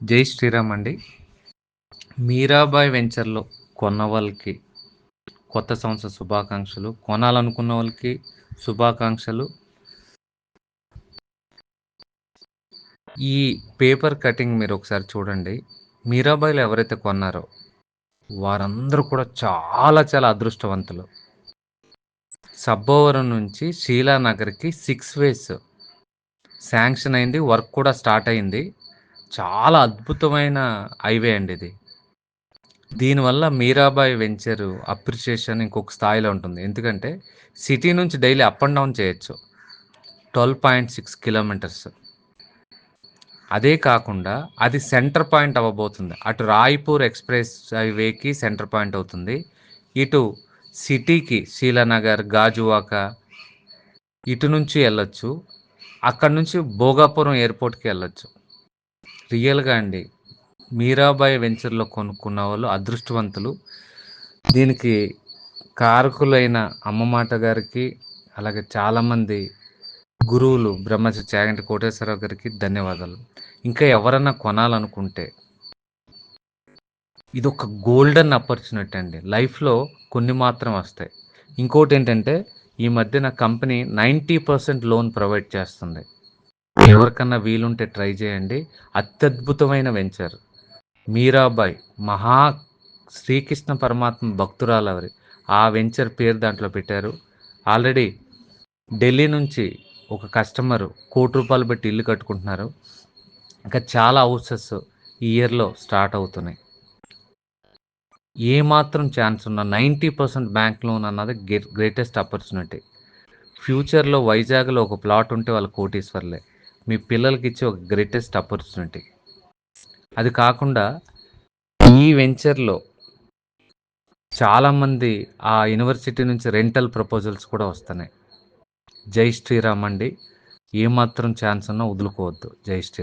జై శ్రీరామ్ అండి. మీరాబాయ్ వెంచర్‌లో కొన్న వాళ్ళకి కొత్త సంవత్సర శుభాకాంక్షలు. కొనాలనుకున్న వాళ్ళకి శుభాకాంక్షలు. ఈ పేపర్ కటింగ్ మీరు ఒకసారి చూడండి. మీరాబాయ్‌లో ఎవరైతే కొన్నారో వారందరూ కూడా చాలా చాలా అదృష్టవంతులు. సబ్బవరం నుంచి శీలానగర్‌కి 6 వేస్ శాంక్షన్ అయింది. వర్క్ కూడా స్టార్ట్ అయింది. చాలా అద్భుతమైన హైవే అండి ఇది. దీనివల్ల మీరాబాయ్ వెంచర్ అప్రిషియేషన్ ఇంకొక స్థాయిలో ఉంటుంది. ఎందుకంటే సిటీ నుంచి డైలీ అప్ అండ్ డౌన్ చేయొచ్చు. 12.6 కిలోమీటర్స్. అదే కాకుండా అది సెంటర్ పాయింట్ అవ్వబోతుంది. అటు రాయ్‌పూర్ ఎక్స్‌ప్రెస్ హైవేకి సెంటర్ పాయింట్ అవుతుంది. ఇటు సిటీకి శీలానగర్, గాజువాక ఇటు నుంచి ఎళ్ళొచ్చు. అక్కడి నుంచి భోగాపురం ఎయిర్‌పోర్ట్‌కి ఎళ్ళొచ్చు. రియల్‌గా అండి. మీరాబాయ్ వెంచర్‌లో కొనుక్కున్న వాళ్ళు అదృష్టవంతులు. దీనికి కారకులైన అమ్మమాట గారికి, అలాగే చాలామంది గురువులు బ్రహ్మశ్రీ చాగంటి కోటేశ్వరరావు గారికి ధన్యవాదాలు. ఇంకా ఎవరన్నా కొనాలనుకుంటే ఇదొక గోల్డెన్ ఆపర్చునిటీ అండి. లైఫ్‌లో కొన్ని మాత్రం వస్తాయి. ఇంకోటేంటంటే ఈ మధ్యన కంపెనీ 90% లోన్ ప్రొవైడ్ చేస్తుంది. ఎవరికన్నా వీలుంటే ట్రై చేయండి. అత్యద్భుతమైన వెంచర్. మీరాబాయ్ మహా శ్రీకృష్ణ పరమాత్మ భక్తురాలెవరి ఆ వెంచర్ పేరు దాంట్లో పెట్టారు. ఆల్రెడీ ఢిల్లీ నుంచి ఒక కస్టమరు ₹1,00,00,000 పెట్టి ఇల్లు కట్టుకుంటున్నారు. ఇంకా చాలా హౌసెస్ ఈ ఇయర్‌లో స్టార్ట్ అవుతున్నాయి. ఏమాత్రం ఛాన్స్ ఉన్న 90% బ్యాంక్ లోన్ అన్నది గ్రేటెస్ట్ ఆపర్చునిటీ. ఫ్యూచర్‌లో వైజాగ్‌లో ఒక ప్లాట్ ఉంటే వాళ్ళు కోటీశ్వర్లే. మీ పిల్లలకిచ్చే ఒక గ్రేటెస్ట్ ఆపర్చునిటీ. అది కాకుండా ఈ వెంచర్‌లో చాలామంది ఆ యూనివర్సిటీ నుంచి రెంటల్ ప్రపోజల్స్ కూడా వస్తున్నాయి. జై శ్రీరామ్ అండి. ఏమాత్రం ఛాన్స్ ఉన్నా వదులుకోవద్దు. జై శ్రీరామ్.